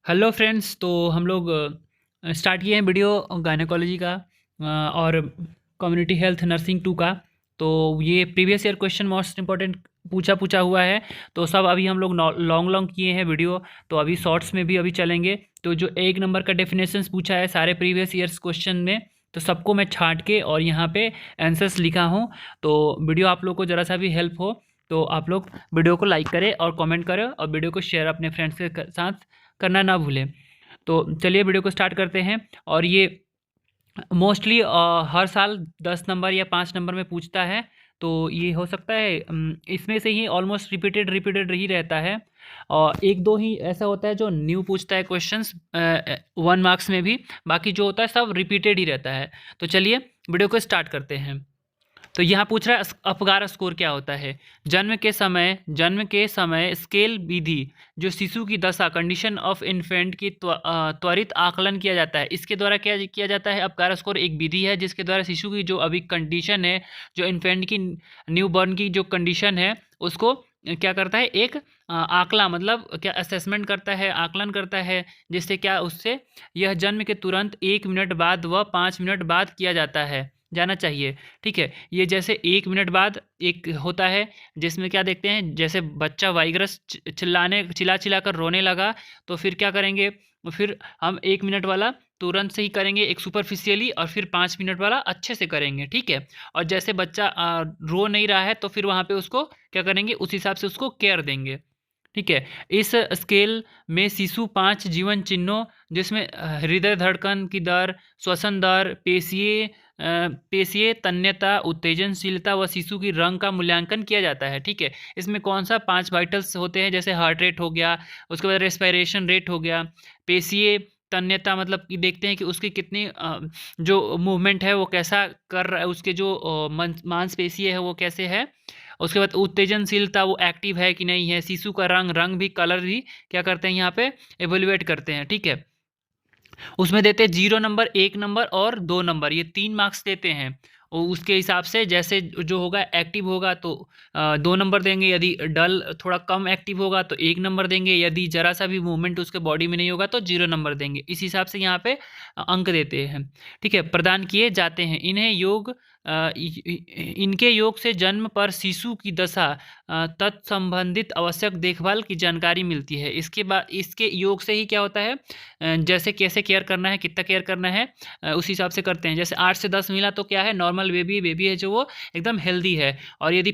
Hello friends. तो हम लोग स्टार्ट किए हैं वीडियो गायनेकोलॉजी का और कम्युनिटी हेल्थ नर्सिंग 2 का। तो ये previous year question most important पूछा पूछा हुआ है। तो सब अभी हम लोग लॉन्ग लॉन्ग किए हैं वीडियो। तो अभी शॉर्ट्स में भी अभी चलेंगे। तो जो एक नंबर का डेफिनेशंस पूछा है सारे प्रीवियस ईयर्स क्वेश्चन में, तो सबको मैं छांट के और यहाँ पे आंसर्स लिखा हूँ। तो वीडियो आप लोग को ज़रा सा भी हेल्प हो तो आप लोग वीडियो को लाइक करें और कमेंट करें और वीडियो को शेयर अपने फ्रेंड्स के साथ करना ना भूलें। तो चलिए वीडियो को स्टार्ट करते हैं। और ये मोस्टली हर साल 10 नंबर या 5 नंबर में पूछता है। तो ये हो सकता है इसमें से ही ऑलमोस्ट रिपीटेड रिपीटेड ही रहता है। और एक दो ही ऐसा होता है जो न्यू पूछता है क्वेश्चंस 1 मार्क्स में भी। बाकी जो होता है सब रिपीटेड ही रहता है। तो चलिए वीडियो को स्टार्ट करते हैं। तो यहाँ पूछ रहा है अपगार स्कोर क्या होता है। जन्म के समय स्केल विधि जो शिशु की दशा कंडीशन ऑफ इन्फेंट की त्वरित आकलन किया जाता है, इसके द्वारा क्या किया जाता है। अपगार स्कोर एक विधि है जिसके द्वारा शिशु की जो अभी कंडीशन है, जो इन्फेंट की न्यू बॉर्न की जो कंडीशन है, उसको क्या करता है, एक आकला मतलब क्या असेसमेंट करता है, आकलन करता है। जिससे क्या, उससे यह जन्म के तुरंत 1 मिनट बाद व 5 मिनट बाद किया जाना चाहिए। ठीक है, ये जैसे 1 मिनट बाद एक होता है जिसमें क्या देखते हैं, जैसे बच्चा वाइगरस चिल्ला चिल्ला कर रोने लगा, तो फिर क्या करेंगे, फिर हम 1 मिनट वाला तुरंत से ही करेंगे एक सुपरफिशियली, और फिर 5 मिनट वाला अच्छे से करेंगे। ठीक है, और जैसे बच्चा रो नहीं रहा है तो फिर वहाँ पे उसको क्या करेंगे, उस हिसाब से उसको केयर देंगे। ठीक है, इस स्केल में शिशु 5 जीवन चिन्हों जिसमें हृदय धड़कन की दर, श्वसन दर, पेशीय तन्यता, उत्तेजनशीलता व शिशु की रंग का मूल्यांकन किया जाता है। ठीक है, इसमें कौन सा 5 वाइटल्स होते हैं, जैसे हार्ट रेट हो गया, उसके बाद रेस्पिरेशन रेट हो गया, पेशीय तन्यता मतलब कि देखते हैं कि उसकी कितनी जो मूवमेंट है वो कैसा कर रहा है, उसके जो मांसपेशी है वो कैसे है। उसके बाद उत्तेजनशीलता, वो एक्टिव है कि नहीं है। शिशु का रंग भी, कलर भी क्या करते हैं यहाँ पे, एवेल्युएट करते हैं। ठीक है, उसमें देते हैं 0 नंबर, 1 नंबर और 2 नंबर, ये 3 मार्क्स देते हैं। और उसके हिसाब से जैसे जो होगा, एक्टिव होगा तो 2 नंबर देंगे, यदि डल थोड़ा कम एक्टिव होगा तो 1 नंबर देंगे, यदि जरा सा भी मूवमेंट उसके बॉडी में नहीं होगा तो 0 नंबर देंगे। इस हिसाब से यहाँ पे अंक देते हैं। ठीक है, प्रदान किए जाते हैं। इनके योग से जन्म पर शिशु की दशा तत्संबंधित आवश्यक देखभाल की जानकारी मिलती है। इसके बाद इसके योग से ही क्या होता है, जैसे कैसे केयर करना है, कितना केयर करना है, उस हिसाब से करते हैं। जैसे 8 से 10 मिला तो क्या है, नॉर्मल बेबी है जो वो एकदम हेल्दी है। और यदि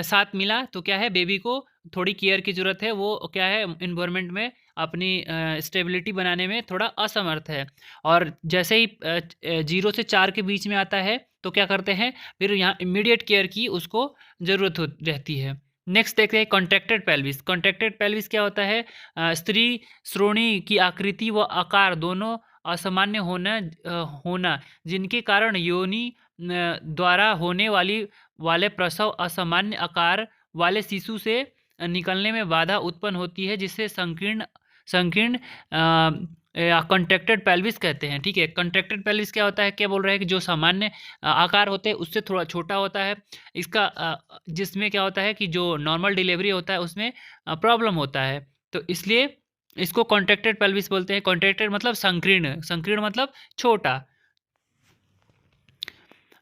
7 मिला तो क्या है, बेबी को थोड़ी केयर की ज़रूरत है, वो क्या है, इन्वायरमेंट में अपनी स्टेबिलिटी बनाने में थोड़ा असमर्थ है। और जैसे ही 0 से 4 के बीच में आता है तो क्या करते हैं, फिर यहाँ इमीडिएट केयर की उसको ज़रूरत रहती है। नेक्स्ट देखते हैं कॉन्ट्रैक्टेड पेल्विस। कॉन्ट्रैक्टेड पेल्विस क्या होता है, स्त्री श्रोणि की आकृति व आकार दोनों असामान्य होना जिनके कारण योनि द्वारा होने वाले प्रसव असामान्य आकार वाले शिशु से निकलने में बाधा उत्पन्न होती है, जिससे संकीर्ण संकीर्ण कॉन्ट्रैक्टेड पेल्विस कहते हैं। ठीक है, कॉन्ट्रैक्टेड पेल्विस क्या होता है, क्या बोल रहे हैं कि जो सामान्य आकार होते हैं उससे थोड़ा छोटा होता है। इसका जिसमें क्या होता है कि जो नॉर्मल डिलीवरी होता है उसमें प्रॉब्लम होता है, तो इसलिए इसको कॉन्ट्रैक्टेड पेल्विस बोलते हैं। कॉन्ट्रैक्टेड मतलब संकीर्ण, संकीर्ण मतलब छोटा।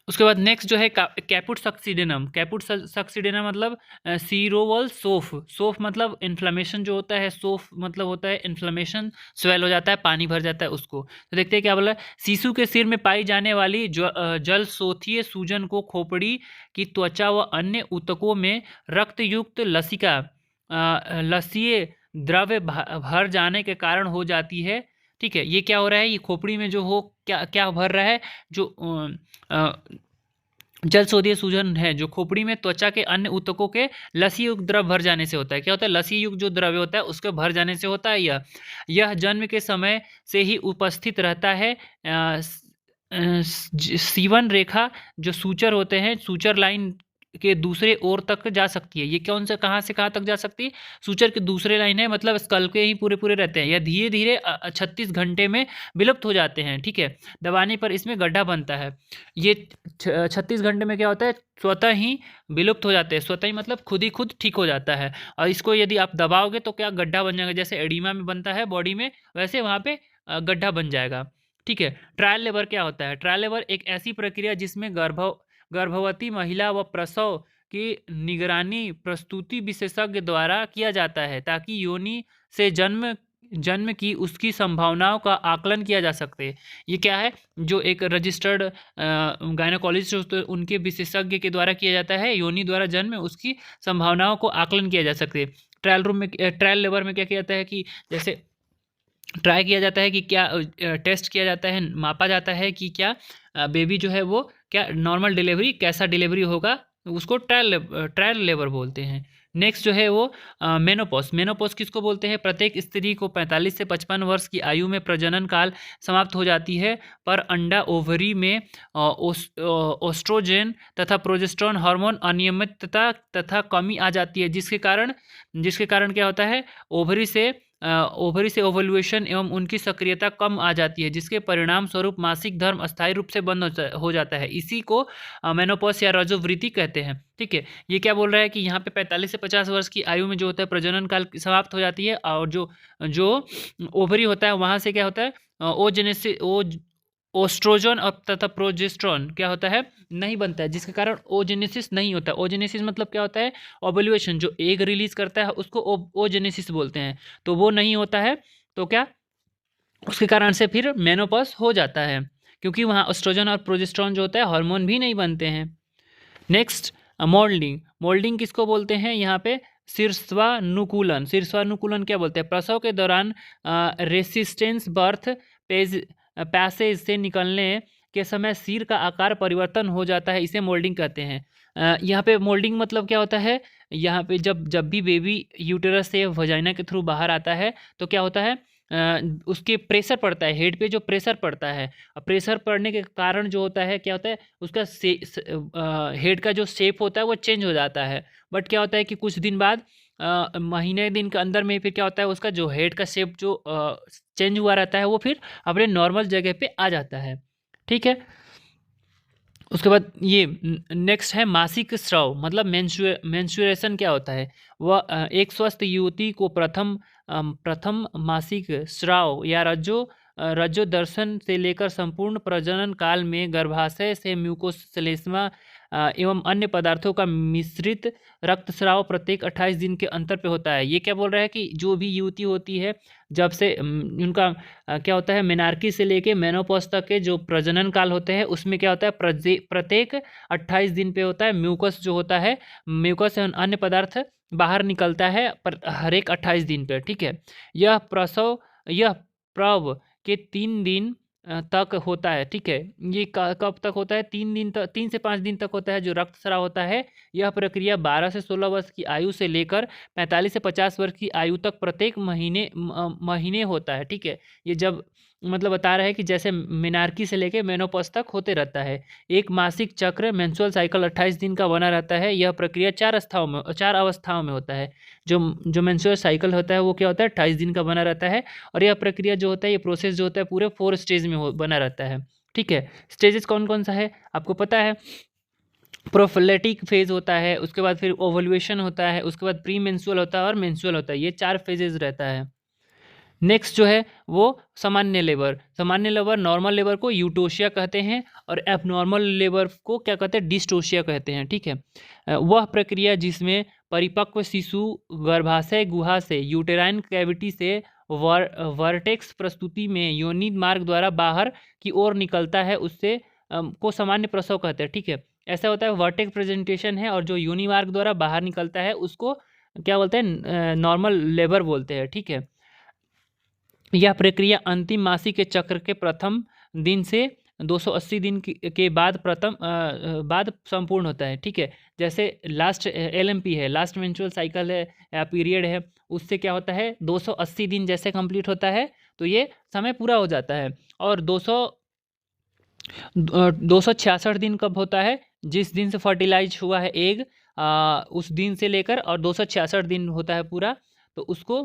उसके बाद नेक्स्ट जो है कैपुट सक्सीडेनम। कैपुट सक्सीडेनम मतलब सीरोवल सोफ। सोफ मतलब इन्फ्लेमेशन जो होता है, सोफ मतलब होता है इन्फ्लेमेशन, स्वेल हो जाता है, पानी भर जाता है उसको। तो देखते हैं क्या बोला, शिशु के सिर में पाई जाने वाली जल सोथीय सूजन को खोपड़ी की त्वचा व अन्य ऊतकों में रक्तयुक्त लसिका लसीय द्रव्य भर जाने के कारण हो जाती है। ठीक है, ये क्या हो रहा है, ये खोपड़ी में जो हो क्या क्या भर रहा है, जो जल सोधीय सूजन है, जो खोपड़ी में त्वचा के अन्य ऊतकों के लसी युक्त द्रव भर जाने से होता है। क्या होता है, लसी युक्त जो द्रव्य होता है उसके भर जाने से होता है। यह जन्म के समय से ही उपस्थित रहता है। सीवन रेखा जो सूचर होते हैं, सूचर लाइन के दूसरे ओर तक जा सकती है। ये कौन से कहाँ से कहाँ तक जा सकती है? सूचर के दूसरे लाइन है, मतलब स्कल के ही पूरे पूरे रहते हैं, या धीरे धीरे 36 घंटे में विलुप्त हो जाते हैं। ठीक है, दबाने पर इसमें गड्ढा बनता है। ये 36 घंटे में क्या होता है, स्वतः ही विलुप्त हो जाते हैं। स्वतः ही मतलब खुद ही खुद ठीक हो जाता है, और इसको यदि आप दबाओगे तो क्या गड्ढा बन जाएगा, जैसे एडिमा में बनता है बॉडी में, वैसे वहाँ पे गड्ढा बन जाएगा। ठीक है, ट्रायल लेबर क्या होता है? ट्रायल लेबर एक ऐसी प्रक्रिया जिसमें गर्भवती महिला व प्रसव की निगरानी प्रस्तुति विशेषज्ञ द्वारा किया जाता है, ताकि योनि से जन्म जन्म की उसकी संभावनाओं का आकलन किया जा सके। ये क्या है, जो एक रजिस्टर्ड गायनोकोलॉजिस्ट होते हैं उनके विशेषज्ञ के द्वारा किया जाता है, योनि द्वारा जन्म उसकी संभावनाओं को आकलन किया जा सके। ट्रायल रूम में, ट्रायल लेबर में क्या किया जाता है कि जैसे ट्राई किया जाता है कि क्या टेस्ट किया जाता है, मापा जाता है कि क्या बेबी जो है वो क्या नॉर्मल डिलीवरी, कैसा डिलीवरी होगा, उसको ट्रायल लेबर बोलते हैं। नेक्स्ट जो है वो मेनोपॉज। मेनोपॉज किसको बोलते हैं? प्रत्येक स्त्री को 45 से 55 वर्ष की आयु में प्रजनन काल समाप्त हो जाती है, पर अंडा ओवरी में ओस्ट्रोजेन तथा प्रोजेस्टेरोन हार्मोन अनियमितता तथा कमी आ जाती है, जिसके कारण क्या होता है, ओवरी से ओवल्यूशन एवं उनकी सक्रियता कम आ जाती है, जिसके परिणाम स्वरूप मासिक धर्म अस्थायी रूप से बंद हो जाता है। इसी को मेनोपॉज या रजोवृत्ति कहते हैं। ठीक है, ये क्या बोल रहा है कि यहाँ पे 45 से 50 वर्ष की आयु में जो होता है प्रजनन काल समाप्त हो जाती है, और जो ओवरी होता है वहाँ से क्या होता है, ओस्ट्रोजन और तथा प्रोजेस्टेरोन क्या होता है, नहीं बनता है, जिसके कारण ओजेनेसिस नहीं होता है। ओजेनेसिस मतलब क्या होता है, ओवल्यूशन, जो एग रिलीज करता है उसको ओजेनेसिस बोलते हैं, तो वो नहीं होता है, तो क्या उसके कारण से फिर मेनोपॉज हो जाता है, क्योंकि वहाँ एस्ट्रोजन और प्रोजेस्टेरोन जो होता है हार्मोन भी नहीं बनते हैं। Next moulding. मोल्डिंग किसको बोलते हैं? यहाँ पे शीर्षवानुकूलन। शीर्षवानुकूलन क्या बोलते हैं? प्रसव के दौरान रेसिस्टेंस बर्थ पैसेज से निकलने के समय सिर का आकार परिवर्तन हो जाता है, इसे मोल्डिंग कहते हैं। यहाँ पे मोल्डिंग मतलब क्या होता है, यहाँ पे जब भी बेबी यूटेरस से वजाइना के थ्रू बाहर आता है तो क्या होता है, उसके प्रेशर पड़ता है, हेड पे जो प्रेशर पड़ता है, प्रेशर पड़ने के कारण जो होता है क्या होता है, उसका हेड का जो शेप होता है वो चेंज हो जाता है। बट क्या होता है कि कुछ दिन बाद महीने दिन के अंदर में फिर क्या होता है, उसका जो हेड का शेप जो चेंज हुआ रहता है वो फिर अपने नॉर्मल जगह पे आ जाता है। ठीक है, उसके बाद ये नेक्स्ट है मासिक स्राव, मतलब मेंस्ट्रुएशन क्या होता है? वह एक स्वस्थ युवती को प्रथम मासिक स्राव या रज्जो दर्शन से लेकर संपूर्ण प्रजनन काल में गर्भाशय से म्यूकोश्लेष्मा एवं अन्य पदार्थों का मिश्रित रक्तस्राव प्रत्येक 28 दिन के अंतर पे होता है। ये क्या बोल रहा है कि जो भी युवती होती है, जब से उनका क्या होता है, मेनार्की से लेके मेनोपॉज तक के जो प्रजनन काल होते हैं उसमें क्या होता है, प्रत्येक 28 दिन पे होता है म्यूकस जो होता है, म्यूकस एवं अन्य पदार्थ बाहर निकलता है पर हर एक 28 दिन पे। ठीक है, यह प्रव के 3 दिन तक होता है। ठीक है, ये कब तक होता है? 3 दिन तक, 3 से 5 दिन तक होता है जो रक्तस्राव होता है। यह प्रक्रिया 12 से 16 वर्ष की आयु से लेकर 45 से 50 वर्ष की आयु तक प्रत्येक महीने होता है। ठीक है, ये जब मतलब बता रहा है कि जैसे मेनार्की से लेकर मेनोपॉज तक होते रहता है। एक मासिक चक्र मेंस्ट्रुअल साइकिल 28 दिन का बना रहता है। यह प्रक्रिया 4 अवस्थाओं में होता है। जो मेंस्ट्रुअल साइकिल होता है वो क्या होता है, 28 दिन का बना रहता है, और यह प्रक्रिया जो होता है, ये प्रोसेस जो होता है पूरे 4 स्टेज में बना रहता है। ठीक है, स्टेजेस कौन कौन सा है आपको पता है? प्रोफिलेटिक फेज होता है, उसके बाद फिर ओवल्यूशन होता है, उसके बाद प्री मेंस्ट्रुअल होता है और मेंस्ट्रुअल होता है। ये 4 फेजेस रहता है। नेक्स्ट जो है वो सामान्य लेबर नॉर्मल लेबर को यूटोशिया कहते हैं, और एबनॉर्मल लेबर को क्या कहते हैं, डिस्टोशिया कहते हैं। ठीक है, वह प्रक्रिया जिसमें परिपक्व शिशु गर्भाशय गुहा से यूटेराइन कैविटी से वर्टेक्स प्रस्तुति में योनि मार्ग द्वारा बाहर की ओर निकलता है, उससे को सामान्य प्रसव कहते हैं। ठीक है, ऐसा होता है, वर्टेक्स प्रेजेंटेशन है और जो योनि मार्ग द्वारा बाहर निकलता है उसको क्या बोलते हैं, नॉर्मल लेबर बोलते हैं। ठीक है, यह प्रक्रिया अंतिम मासिक के चक्र के प्रथम दिन से 280 दिन के बाद संपूर्ण होता है। ठीक है, जैसे लास्ट LMP है, लास्ट मेंस्ट्रुअल साइकिल है या पीरियड है, उससे क्या होता है 280 दिन जैसे कंप्लीट होता है तो ये समय पूरा हो जाता है। और 266 दिन कब होता है, जिस दिन से फर्टिलाइज हुआ है एग, उस दिन से लेकर और 266 दिन होता है पूरा, तो उसको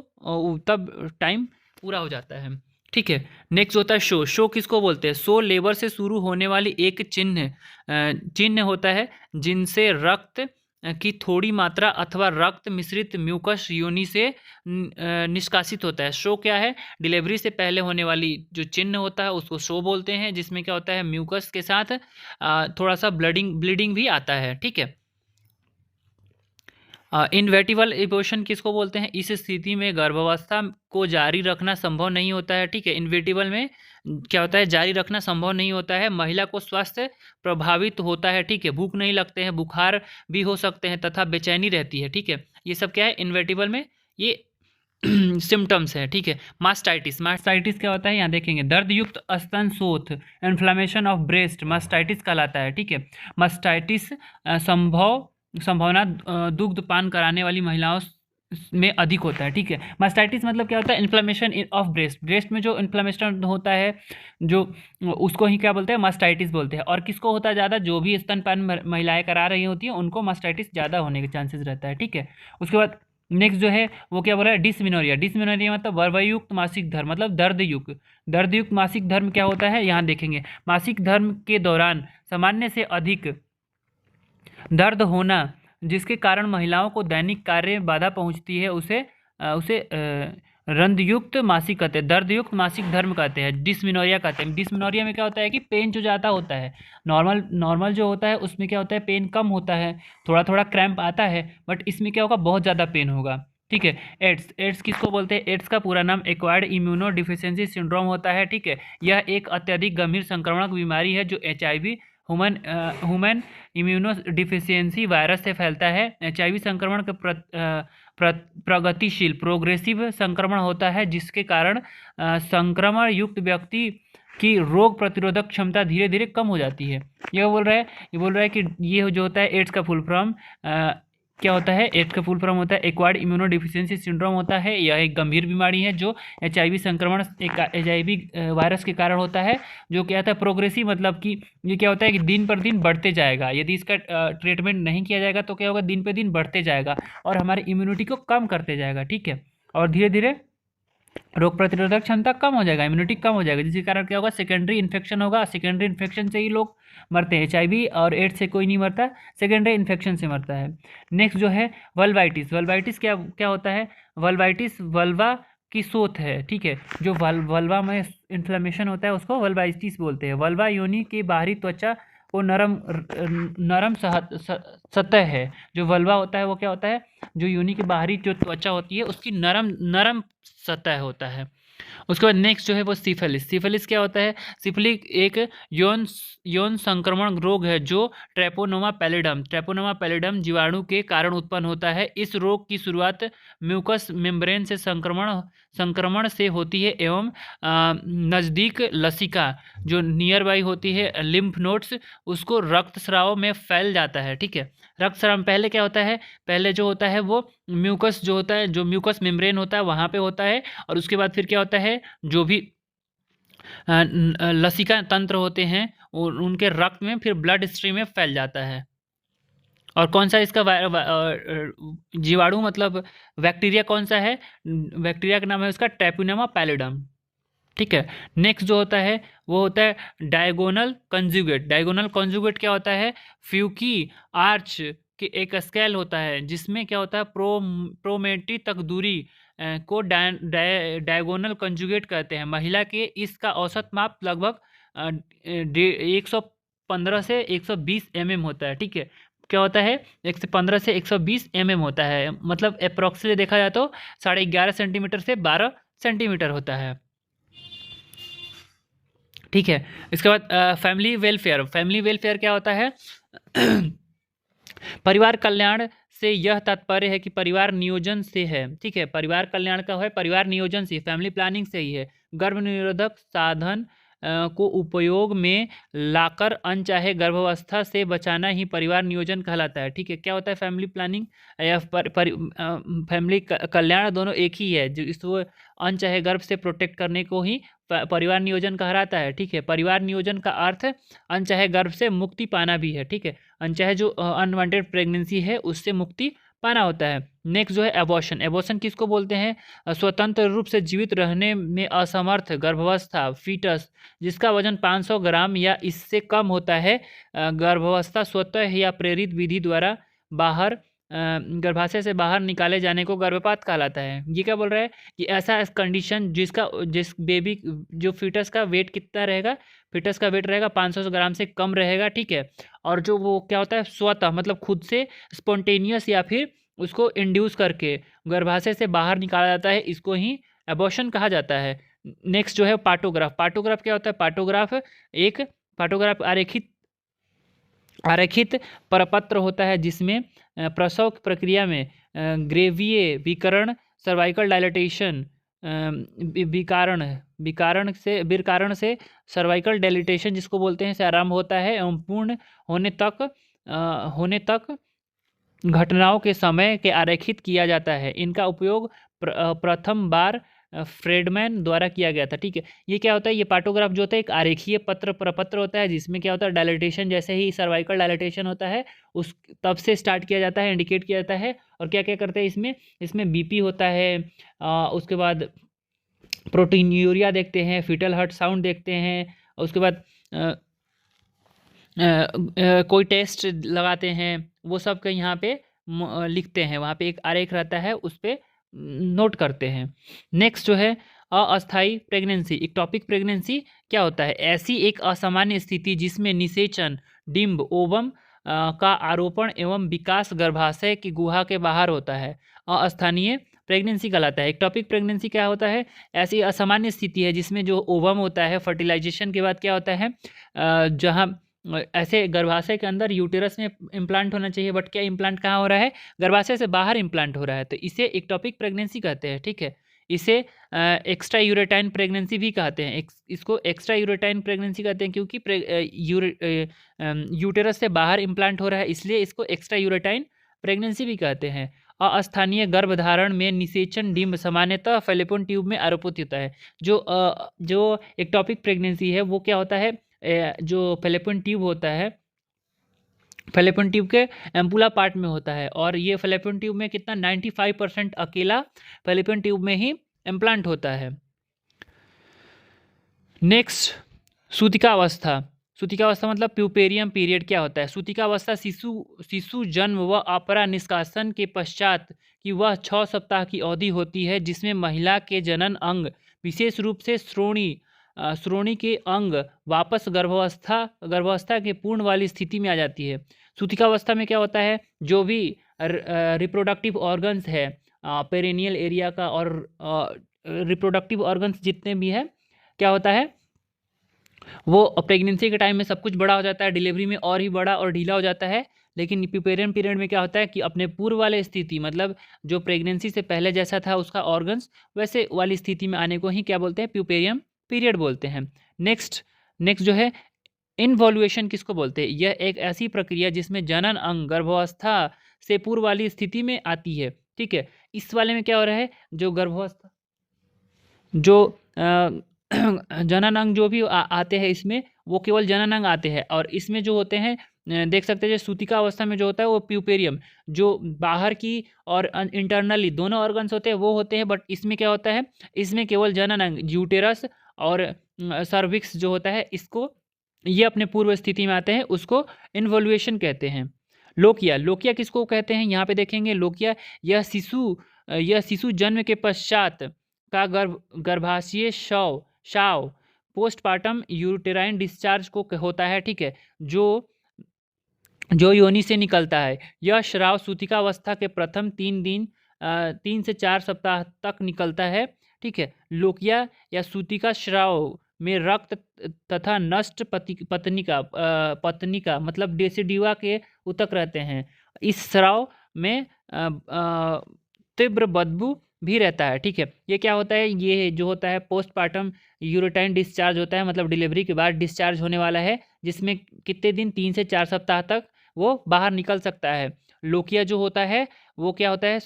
तब टाइम पूरा हो जाता है। ठीक है, नेक्स्ट होता है शो। शो किसको बोलते हैं? शो लेबर से शुरू होने वाली एक चिन्ह होता है जिनसे रक्त की थोड़ी मात्रा अथवा रक्त मिश्रित म्यूकस योनि से निष्कासित होता है। शो क्या है? डिलीवरी से पहले होने वाली जो चिन्ह होता है उसको शो बोलते हैं, जिसमें क्या होता है म्यूकस के साथ थोड़ा सा ब्लीडिंग भी आता है। ठीक है, इनवेटिबल एबॉर्शन किसको बोलते हैं? इस स्थिति में गर्भावस्था को जारी रखना संभव नहीं होता है। ठीक है, इनवेटिबल में क्या होता है? जारी रखना संभव नहीं होता है। महिला को स्वास्थ्य प्रभावित होता है। ठीक है, भूख नहीं लगते हैं, बुखार भी हो सकते हैं तथा बेचैनी रहती है। ठीक है, ये सब क्या है इनवेटिबल में? ये सिम्टम्स है। ठीक है, मास्टाइटिस। मास्टाइटिस क्या होता है? यहाँ देखेंगे, दर्द युक्त स्तन शोथ, इन्फ्लेमेशन ऑफ ब्रेस्ट मास्टाइटिस कहलाता है। ठीक है, मास्टाइटिस संभावना दुग्ध पान कराने वाली महिलाओं में अधिक होता है। ठीक है, मास्टाइटिस मतलब क्या होता है? Inflammation of breast. ब्रेस्ट में जो इन्फ्लेमेशन होता है, जो उसको ही क्या बोलते हैं? मास्टाइटिस बोलते हैं। और किसको होता है ज़्यादा? जो भी स्तनपान महिलाएं करा रही होती हैं उनको मास्टाइटिस ज़्यादा होने के चांसेस रहता है। ठीक है, उसके बाद नेक्स्ट जो है वो क्या बोला है? डिसमेनोरिया। डिसमेनोरिया मतलब गर्भयुक्त मासिक धर्म, मतलब दर्दयुक्त मासिक धर्म क्या होता है? यहाँ देखेंगे, मासिक धर्म के दौरान सामान्य से अधिक दर्द होना जिसके कारण महिलाओं को दैनिक कार्य में बाधा पहुंचती है, उसे रंध्रयुक्त मासिक कहते हैं, दर्दयुक्त मासिक धर्म कहते हैं, डिसमेनोरिया कहते हैं। डिसमेनोरिया में क्या होता है कि पेन जो ज़्यादा होता है, नॉर्मल जो होता है उसमें क्या होता है? पेन कम होता है, थोड़ा थोड़ा क्रैम्प आता है, बट इसमें क्या होगा? बहुत ज़्यादा पेन होगा। ठीक है, एड्स किसको बोलते हैं? एड्स का पूरा नाम एक्वायर्ड इम्यूनो डिफिशियेंसी सिंड्रोम होता है। ठीक है, यह एक अत्यधिक गंभीर संक्रमणक बीमारी है जो HIV human immuno deficiency virus से फैलता है। HIV संक्रमण का प्रगतिशील प्रोग्रेसिव संक्रमण होता है जिसके कारण संक्रमण युक्त व्यक्ति की रोग प्रतिरोधक क्षमता धीरे धीरे कम हो जाती है। ये बोल रहा है कि ये जो होता है एड्स का फुल फॉर्म क्या होता है? एड्स का फुल फॉर्म होता है एक्वायर्ड इम्यूनो डिफिशियेंसी सिंड्रोम होता है। यह एक गंभीर बीमारी है जो HIV संक्रमण HIV वायरस के कारण होता है, जो क्या होता है? प्रोग्रेसिव, मतलब कि ये क्या होता है कि दिन पर दिन बढ़ते जाएगा। यदि इसका ट्रीटमेंट नहीं किया जाएगा तो क्या होगा? दिन पे दिन बढ़ते जाएगा और हमारी इम्यूनिटी को कम करते जाएगा। ठीक है, और धीरे धीरे रोग प्रतिरोधक क्षमता कम हो जाएगा, इम्यूनिटी कम हो जाएगा, जिसके कारण क्या होगा? सेकेंडरी इन्फेक्शन होगा। सेकेंडरी इन्फेक्शन से ही लोग मरते हैं। HIV और एड्स से कोई नहीं मरता, सेकेंडरी इन्फेक्शन से मरता है। नेक्स्ट जो है वल्वाइटिस। वल्वाइटिस क्या होता है? वल्वाइटिस वल्वा की शोथ है। ठीक है, जो वल्वा में इन्फ्लेमेशन होता है उसको वल्वाइटिस बोलते हैं। वल्वा योनि के बाहरी त्वचा वो नरम सतह है। जो वल्वा होता है वो क्या होता है? जो योनि की बाहरी जो त्वचा होती है उसकी नरम सतह होता है। उसके बाद नेक्स्ट जो है वो सिफिलिस। सिफिलिस क्या होता है? सिफिलिस एक यौन संक्रमण रोग है जो ट्रेपोनोमा पैलिडम जीवाणु के कारण उत्पन्न होता है। इस रोग की शुरुआत म्यूकस मेम्ब्रेन से संक्रमण से होती है एवं नज़दीक लसिका जो नियर बाई होती है लिम्फ नोड्स उसको रक्तस्राव में फैल जाता है। ठीक है, रक्तस्राव में पहले क्या होता है? पहले जो होता है वो म्यूकस जो होता है, जो म्यूकस मेम्ब्रेन होता है वहाँ पे होता है, और उसके बाद फिर क्या होता है? जो भी लसिका तंत्र होते हैं उनके रक्त में फिर ब्लड स्ट्रीम में फैल जाता है। और कौन सा इसका जीवाणु मतलब बैक्टीरिया कौन सा है? बैक्टीरिया का नाम है उसका ट्रेपोनोमा पैलिडम। ठीक है, नेक्स्ट जो होता है वो होता है डायगोनल कंजुगेट। डायगोनल कंजुगेट क्या होता है? फ्यूकी आर्च के एक स्केल होता है जिसमें क्या होता है? प्रोमेट्री तक दूरी को डायगोनल कंजुगेट कहते हैं। महिला के इसका औसत माप लगभग 115 से 120 mm होता है। ठीक है, क्या होता है? 115 से 120 mm होता है, मतलब अप्रोक्सीमेटली देखा जाए तो 11.5 सेंटीमीटर से 12 सेंटीमीटर होता है। ठीक है, इसके बाद फैमिली वेलफेयर क्या होता है? परिवार कल्याण से यह तात्पर्य है कि परिवार नियोजन से है। ठीक है, परिवार कल्याण का है, परिवार नियोजन से, फैमिली प्लानिंग से ही है। गर्भ निरोधक साधन को उपयोग में लाकर अनचाहे गर्भावस्था से बचाना ही परिवार नियोजन कहलाता है। ठीक है, क्या होता है? फैमिली प्लानिंग या फैमिली कल्याण दोनों एक ही है, जो इसको अनचाहे गर्भ से प्रोटेक्ट करने को ही परिवार नियोजन कहलाता है। ठीक है, परिवार नियोजन का अर्थ अनचाहे गर्भ से मुक्ति पाना भी है। ठीक है, अनचाहे जो अनवांटेड प्रेगनेंसी है उससे मुक्ति पाना होता है। नेक्स्ट जो है एबॉर्शन। एबॉर्शन किसको बोलते हैं? स्वतंत्र रूप से जीवित रहने में असमर्थ गर्भावस्था फीटस जिसका वजन 500 ग्राम या इससे कम होता है, गर्भावस्था स्वतः या प्रेरित विधि द्वारा बाहर गर्भाशय से बाहर निकाले जाने को गर्भपात कहलाता है। ये क्या बोल रहा है कि ऐसा कंडीशन जिस बेबी जो फीटस का वेट कितना रहेगा, फीटस का वेट रहेगा 500 ग्राम से कम रहेगा। ठीक है, और जो वो क्या होता है स्वतः मतलब खुद से स्पॉन्टेनियस या फिर उसको इंड्यूस करके गर्भाशय से बाहर निकाला जाता है, इसको ही एबॉर्शन कहा जाता है। नेक्स्ट जो है पार्टोग्राफ। पार्टोग्राफ क्या होता है? पार्टोग्राफ आरेखित परपत्र होता है जिसमें प्रसव की प्रक्रिया में ग्रेवीय विकर्ण सर्वाइकल डायलिटेशन विकारण से सर्वाइकल डायलिटेशन जिसको बोलते हैं से आरंभ होता है एवं पूर्ण होने तक घटनाओं के समय के आरेखित किया जाता है। इनका उपयोग प्रथम बार फ्रेडमैन द्वारा किया गया था। ठीक है, ये क्या होता है? ये पार्टोग्राफ जो होता है एक आरेखीय प्रपत्र होता है जिसमें क्या होता है डायलिटेशन जैसे ही सर्वाइकल डायलिटेशन होता है उस तब से स्टार्ट किया जाता है, इंडिकेट किया जाता है। और क्या क्या करते हैं इसमें बीपी होता है, उसके बाद प्रोटीन्यूरिया देखते हैं, फीटल हार्ट साउंड देखते हैं, उसके बाद कोई टेस्ट लगाते हैं, वो सब के यहाँ पे लिखते हैं, वहाँ पे एक आरेख रहता है उस पर नोट करते हैं। नेक्स्ट जो है अस्थायी प्रेगनेंसी। इक्टोपिक प्रेगनेंसी क्या होता है? ऐसी एक असामान्य स्थिति जिसमें निषेचन डिम्ब ओवम का आरोपण एवं विकास गर्भाशय की गुहा के बाहर होता है, अस्थानीय प्रेगनेंसी कहलाता है। इक्टोपिक प्रेगनेंसी क्या होता है? ऐसी असामान्य स्थिति है जिसमें जो ओवम होता है फर्टिलाइजेशन के बाद क्या होता है, जहाँ ऐसे गर्भाशय के अंदर यूटेरस में इम्प्लांट होना चाहिए, बट क्या इम्प्लांट कहाँ हो रहा है? गर्भाशय से बाहर इम्प्लांट हो रहा है, तो इसे इक्टोपिक प्रेगनेंसी कहते हैं। ठीक है, इसे एक्स्ट्रा यूरेटाइन प्रेगनेंसी भी कहते हैं। इसको एक्स्ट्रा यूरेटाइन प्रेगनेंसी कहते हैं क्योंकि यूटेरस से बाहर इम्प्लांट हो रहा है, इसलिए इसको एक्स्ट्रा यूरेटाइन प्रेगनेंसी भी कहते हैं। अस्थानीय गर्भधारण में निषेचन डिम्ब सामान्यतः फैलोपियन ट्यूब में आरोपित होता है। जो एक्टोपिक प्रेगनेंसी है वो क्या होता है, जो फैलोपियन ट्यूब होता है, फैलोपियन ट्यूब के एम्पुला पार्ट में होता है, और ये फैलोपियन ट्यूब में कितना 95% अकेला फैलोपियन ट्यूब में ही इम्प्लांट होता है। नेक्स्ट सूतिकावस्था। सूतिकावस्था मतलब प्यूपेरियम पीरियड क्या होता है? सूतिकावस्था शिशु जन्म व अपरा निष्कासन के पश्चात की वह 6 सप्ताह की अवधि होती है जिसमें महिला के जनन अंग विशेष रूप से श्रोणी के अंग वापस गर्भावस्था के पूर्ण वाली स्थिति में आ जाती है। सूतिकावस्था में क्या होता है? जो भी रिप्रोडक्टिव ऑर्गन्स है पेरिनियल एरिया का और रिप्रोडक्टिव ऑर्गन्स जितने भी है क्या होता है, वो प्रेगनेंसी के टाइम में सब कुछ बड़ा हो जाता है, डिलीवरी में और ही बड़ा और ढीला हो जाता है। लेकिन प्यूपेरियन पीरियड में क्या होता है कि अपने पूर्व वाले स्थिति मतलब जो प्रेगनेंसी से पहले जैसा था उसका ऑर्गन्स वैसे वाली स्थिति में आने को ही क्या बोलते हैं? प्यूपेरियम पीरियड बोलते हैं। नेक्स्ट जो है इनवॉल्यूशन किसको बोलते हैं? यह एक ऐसी प्रक्रिया जिसमें जनन अंग गर्भावस्था से पूर्व वाली स्थिति में आती है। ठीक है, इस वाले में क्या हो रहा है, जो गर्भावस्था जो जनन अंग जो भी आते हैं इसमें वो केवल जनन अंग आते हैं, और इसमें जो होते हैं देख सकते हैं जो सूतिका अवस्था में जो होता है वो प्यूपेरियम जो बाहर की और इंटरनली दोनों ऑर्गन्स होते हैं वो होते हैं, बट इसमें क्या होता है, इसमें केवल जनन अंग यूटेरस और सर्विक्स जो होता है इसको ये अपने पूर्व स्थिति में आते हैं, उसको इन्वोल्यूशन कहते हैं। लोकिया किसको कहते हैं? यहाँ पे देखेंगे लोकिया यह शिशु जन्म के पश्चात का गर्भाशय शव पोस्टपार्टम यूटेराइन डिस्चार्ज को होता है। ठीक है, जो योनि से निकलता है। यह स्राव सूतिकावस्था के प्रथम 3 से 4 सप्ताह तक निकलता है। ठीक है, लोकिया या सूतिका स्राव में रक्त तथा नष्ट पत्निका मतलब डेसिडिवा के ऊतक रहते हैं। इस स्राव में तीव्र बदबू भी रहता है। ठीक है, ये क्या होता है, ये जो होता है पोस्टपार्टम यूरेटाइन डिस्चार्ज होता है, मतलब डिलीवरी के बाद डिस्चार्ज होने वाला है, जिसमें कितने दिन 3 से 4 सप्ताह तक वो बाहर निकल सकता है। लोकिया जो होता है वो क्या होता है,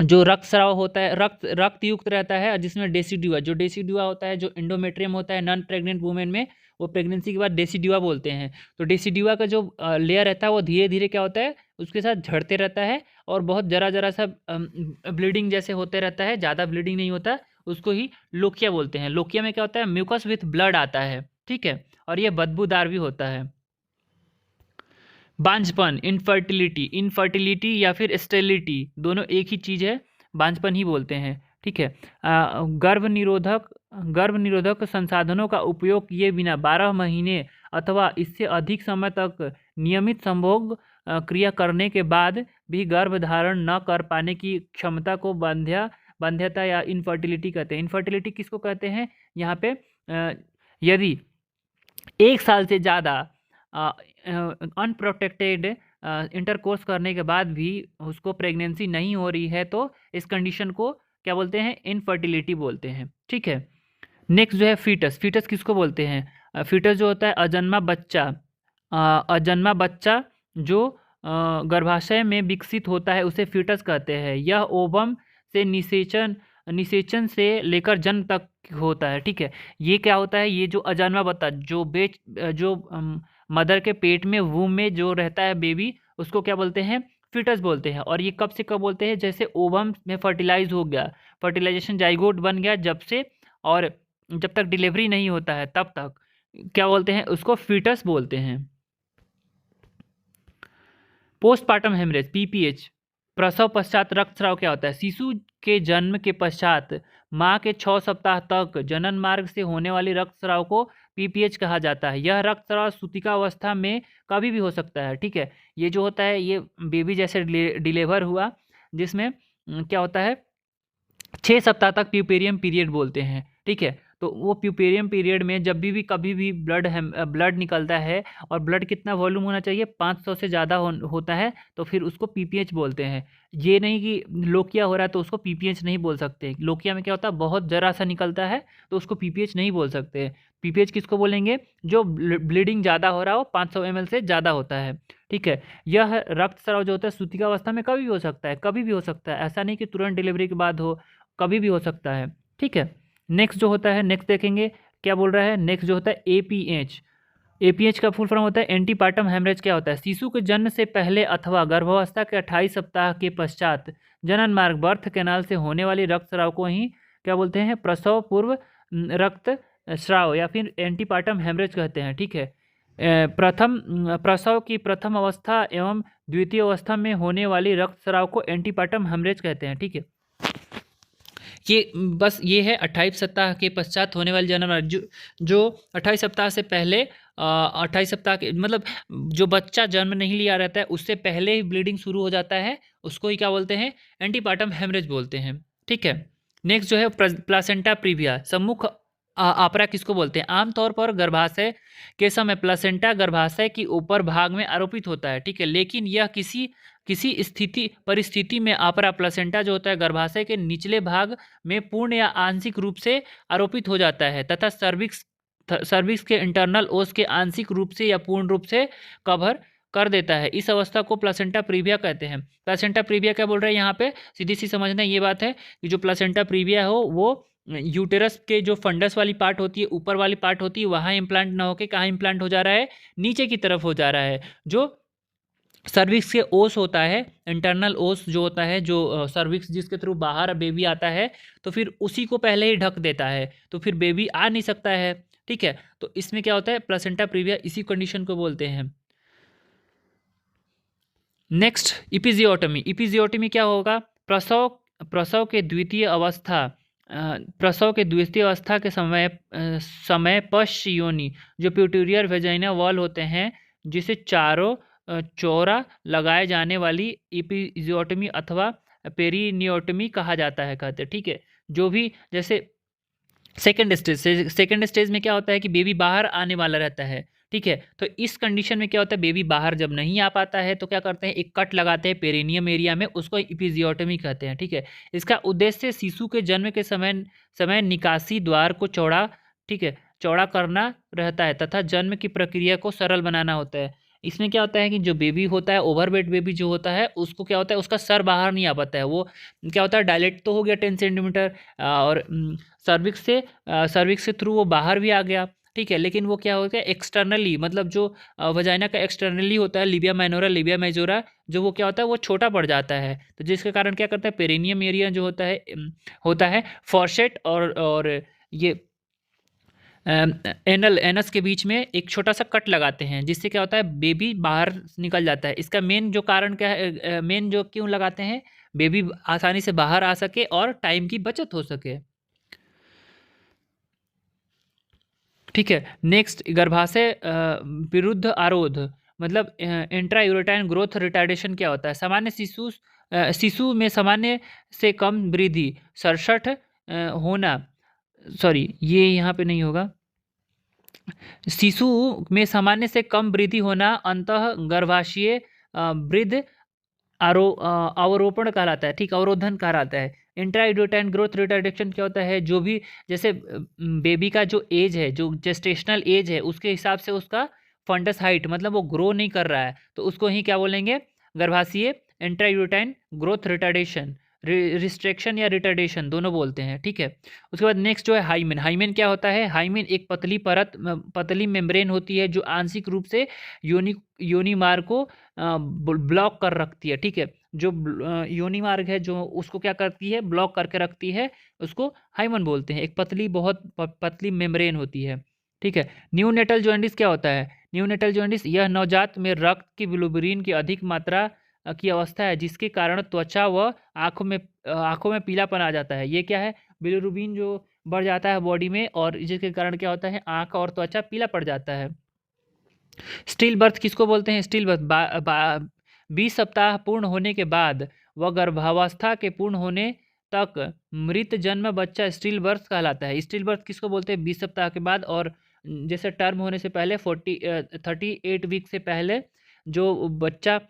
जो रक्तस्राव होता है, रक्त युक्त रहता है, जिसमें डेसिडुआ, जो डेसिडुआ होता है, जो एंडोमेट्रियम होता है नॉन प्रेग्नेंट वुमेन में, वो प्रेगनेंसी के बाद डेसिडुआ बोलते हैं। तो डेसिडुआ का जो लेयर रहता है वो धीरे धीरे क्या होता है, उसके साथ झड़ते रहता है और बहुत जरा जरा सा ब्लीडिंग जैसे होते रहता है, ज़्यादा ब्लीडिंग नहीं होता, उसको ही लोकिया बोलते हैं। लोकिया में क्या होता है, म्यूकस विथ ब्लड आता है, ठीक है, और ये बदबूदार भी होता है। बांझपन, इनफर्टिलिटी या फिर स्टेरिलिटी, दोनों एक ही चीज़ है, बांझपन ही बोलते हैं, ठीक है। गर्भ निरोधक संसाधनों का उपयोग किए बिना 12 महीने अथवा इससे अधिक समय तक नियमित संभोग क्रिया करने के बाद भी गर्भ धारण न कर पाने की क्षमता को बाध्यता या इनफर्टिलिटी कहते हैं। इनफर्टिलिटी किसको कहते हैं, यहाँ पे यदि 1 साल से ज़्यादा अनप्रोटेक्टेड इंटरकोर्स करने के बाद भी उसको प्रेगनेंसी नहीं हो रही है, तो इस कंडीशन को क्या बोलते हैं, इनफर्टिलिटी बोलते हैं, ठीक है। नेक्स्ट जो है फीटस, फीटस किसको बोलते हैं, फीटस जो होता है अजन्मा बच्चा जो गर्भाशय में विकसित होता है उसे फीटस कहते हैं। यह ओवम से निषेचन से लेकर जन्म तक होता है, ठीक है। ये क्या होता है, ये जो अजन्मा बच्चा जो मदर के पेट में वूम में जो रहता है बेबी, उसको क्या बोलते हैं, फीटस बोलते हैं। और ये कब से कब बोलते हैं, जैसे ओवम में फर्टिलाइज हो गया, फर्टिलाइजेशन जाइगोट बन गया जब से, और जब तक डिलीवरी नहीं होता है तब तक क्या बोलते हैं, उसको फीटस बोलते हैं। पोस्टपार्टम हेमरेज, पीपीएच, प्रसव पश्चात रक्तस्राव क्या होता है, शिशु के जन्म के पश्चात माँ के 6 सप्ताह तक जनन मार्ग से होने वाले रक्तस्राव को पीपीएच कहा जाता है। यह रक्तस्राव सूतिकावस्था में कभी भी हो सकता है, ठीक है। ये जो होता है, ये बेबी जैसे डिलीवर हुआ, जिसमें क्या होता है, 6 सप्ताह तक प्यूपेरियम पीरियड बोलते हैं, ठीक है। तो वो प्यूपेरियम पीरियड में जब भी कभी भी ब्लड निकलता है, और ब्लड कितना वॉल्यूम होना चाहिए, 500 से ज़्यादा होता है, तो फिर उसको पीपीएच बोलते हैं। ये नहीं कि लोकिया हो रहा है तो उसको पीपीएच नहीं बोल सकते। लोकिया में क्या होता है, बहुत जरा सा निकलता है तो उसको पीपीएच नहीं बोल सकते। पीपीएच किसको बोलेंगे, जो ब्लीडिंग ज़्यादा हो रहा हो, 500 ml से ज़्यादा होता है, ठीक है। यह रक्तस्राव जो होता है सूतिकावस्था में कभी भी हो सकता है, कभी भी हो सकता है, ऐसा नहीं कि तुरंत डिलीवरी के बाद हो, कभी भी हो सकता है, ठीक है। नेक्स्ट जो होता है, नेक्स्ट देखेंगे क्या बोल रहा है। नेक्स्ट जो होता है एपीएच, एपीएच का फुल फॉर्म होता है एंटीपार्टम हेमरेज। क्या होता है, शिशु के जन्म से पहले अथवा गर्भावस्था के 28 सप्ताह के पश्चात जनन मार्ग बर्थ कैनाल से होने वाली रक्तस्राव को ही क्या बोलते हैं, प्रसव पूर्व रक्त स्राव या फिर एंटीपार्टम हेमरेज कहते हैं, ठीक है। प्रसव की प्रथम अवस्था एवं द्वितीय अवस्था में होने वाली रक्तस्राव को एंटीपार्टम हेमरेज कहते हैं, ठीक है। ये है 28 सप्ताह के पश्चात होने वाली जनन मार्ग, जो 28 सप्ताह से पहले 28 सप्ताह के मतलब जो बच्चा जन्म नहीं लिया रहता है उससे पहले ही ब्लीडिंग शुरू हो जाता है, उसको ही क्या बोलते हैं, एंटीपार्टम हेमरेज बोलते हैं, ठीक है। नेक्स्ट जो है प्लासेंटा प्रीविया, सम्मुख आपरा किसको बोलते हैं। आमतौर पर गर्भाशय के समय प्लासेंटा गर्भाशय के ऊपर भाग में आरोपित होता है, ठीक है। लेकिन यह किसी परिस्थिति में आपरा प्लासेंटा जो होता है गर्भाशय के निचले भाग में पूर्ण या आंशिक रूप से आरोपित हो जाता है, तथा सर्विक्स के इंटरनल ओस के आंशिक रूप से या पूर्ण रूप से कवर कर देता है। इस अवस्था को प्लासेंटा प्रीविया कहते हैं। प्लासेंटा प्रीविया क्या बोल रहे हैं यहाँ पे, सीधी सी समझना ये बात है कि जो प्लासेंटा प्रीविया हो वो यूटेरस के जो फंडस वाली पार्ट होती है, ऊपर वाली पार्ट होती है, वहाँ इम्प्लांट ना होकर कहाँ इम्प्लांट हो जा रहा है, नीचे की तरफ हो जा रहा है। जो सर्विक्स के ओस होता है, इंटरनल ओस जो होता है, जो सर्विक्स जिसके थ्रू बाहर बेबी आता है, तो फिर उसी को पहले ही ढक देता है, तो फिर बेबी आ नहीं सकता है, ठीक है। तो इसमें क्या होता है, प्लासेंटा प्रीविया इसी कंडीशन को बोलते हैं। नेक्स्ट इपिजियोटमी, इपिजियोटमी क्या होगा, प्रसव के द्वितीय अवस्था के समय पश्च योनि जो प्यूटेरियर वेजाइना वॉल होते हैं, जिसे चारों चौरा लगाए जाने वाली इपिजियोटमी अथवा पेरिनियोटमी कहा जाता है, कहते हैं, ठीक है। जो भी जैसे सेकेंड स्टेज में क्या होता है कि बेबी बाहर आने वाला रहता है, ठीक है। तो इस कंडीशन में क्या होता है, बेबी बाहर जब नहीं आ पाता है तो क्या करते हैं, एक कट लगाते हैं पेरिनियम एरिया में, उसको इपिजियोटमी कहते हैं, ठीक है। इसका उद्देश्य शिशु के जन्म के समय निकासी द्वार को चौड़ा, ठीक है, चौड़ा करना रहता है तथा जन्म की प्रक्रिया को सरल बनाना होता है। इसमें क्या होता है कि जो बेबी होता है, ओवरवेट बेबी जो होता है, उसको क्या होता है, उसका सर बाहर नहीं आ पाता है। वो क्या होता है, डायलेट तो हो गया 10 सेंटीमीटर, और सर्विक्स से थ्रू वो बाहर भी आ गया, ठीक है। लेकिन वो क्या हो गया एक्सटर्नली, मतलब जो वजाइना का एक्सटर्नली होता है, लिबिया माइनोरा, लिबिया मेजोरा, जो वो क्या होता है, वो छोटा पड़ जाता है। तो जिसके कारण क्या करता है, पेरिनियम एरिया जो होता है फॉर्सेट और ये एनस के बीच में एक छोटा सा कट लगाते हैं, जिससे क्या होता है, बेबी बाहर निकल जाता है। इसका मेन जो कारण क्या है, मेन जो क्यों लगाते हैं, बेबी आसानी से बाहर आ सके और टाइम की बचत हो सके, ठीक है। नेक्स्ट, गर्भाशय विरुद्ध आरोध, मतलब इंट्रा यूरेटाइन ग्रोथ रिटार्डेशन क्या होता है। सामान्य शिशु में सामान्य से कम वृद्धि, 67 होना, सॉरी ये यहाँ पे नहीं होगा, शिशु में सामान्य से कम वृद्धि होना अंतः गर्भाशयीय वृद्ध अवरोपण कहलाता है, ठीक, अवरोधन कहलाता है। इंट्रायूटेराइन ग्रोथ रिटार्डेशन क्या होता है, जो भी जैसे बेबी का जो एज है, जो जेस्टेशनल एज है, उसके हिसाब से उसका फंडस हाइट, मतलब वो ग्रो नहीं कर रहा है, तो उसको ही क्या बोलेंगे, गर्भाशयीय इंट्रायूटेराइन ग्रोथ रिटार्डेशन, रिस्ट्रिक्शन या रिटार्डेशन दोनों बोलते हैं, ठीक है। उसके बाद नेक्स्ट जो है हाइमेन। हाइमेन क्या होता है, हाइमेन एक पतली परत, पतली मेम्ब्रेन होती है, जो आंशिक रूप से योनि मार्ग को ब्लॉक कर रखती है, ठीक है। जो योनि मार्ग है, जो उसको क्या करती है, ब्लॉक करके रखती है, उसको हाइमन बोलते हैं। एक पतली, बहुत पतली मेम्ब्रेन होती है, ठीक है। न्यूनेटल जॉन्डिस क्या होता है, न्यूनेटल जॉन्डिस यह नवजात में रक्त की बिलिरुबिन की अधिक मात्रा की अवस्था है, जिसके कारण त्वचा व आंखों में पीलापन आ जाता है। ये क्या है, बिलिरुबिन जो बढ़ जाता है बॉडी में, और जिसके कारण क्या होता है, आंख और त्वचा पीला पड़ जाता है। स्टिल बर्थ किसको बोलते हैं, स्टिल बर्थ 20 सप्ताह पूर्ण होने के बाद व गर्भावस्था के पूर्ण होने तक मृत जन्म बच्चा स्टिल बर्थ कहलाता है। स्टिल बर्थ किसको बोलते हैं, 20 सप्ताह के बाद, और जैसे टर्म होने से पहले 38 वीक से पहले जो बच्चा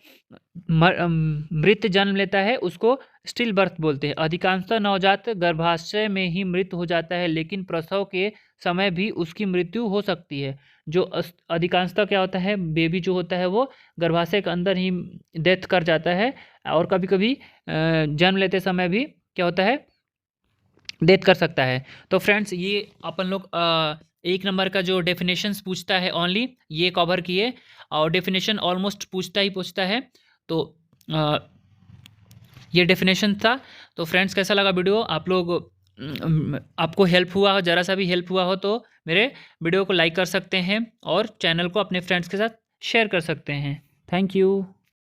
मृत जन्म लेता है, उसको स्टिल बर्थ बोलते हैं। अधिकांशतः नवजात गर्भाशय में ही मृत हो जाता है, लेकिन प्रसव के समय भी उसकी मृत्यु हो सकती है। जो अधिकांशतः क्या होता है, बेबी जो होता है वो गर्भाशय के अंदर ही डेथ कर जाता है, और कभी कभी जन्म लेते समय भी क्या होता है, डेथ कर सकता है। तो फ्रेंड्स, ये अपन लोग 1 नंबर का जो डेफिनेशंस पूछता है ओनली, ये कवर किए, और डेफिनेशन ऑलमोस्ट पूछता है। तो ये डेफिनेशन था। तो फ्रेंड्स, कैसा लगा वीडियो, आप लोग आपको हेल्प हुआ हो, ज़रा सा भी हेल्प हुआ हो, तो मेरे वीडियो को लाइक कर सकते हैं, और चैनल को अपने फ्रेंड्स के साथ शेयर कर सकते हैं। Thank you.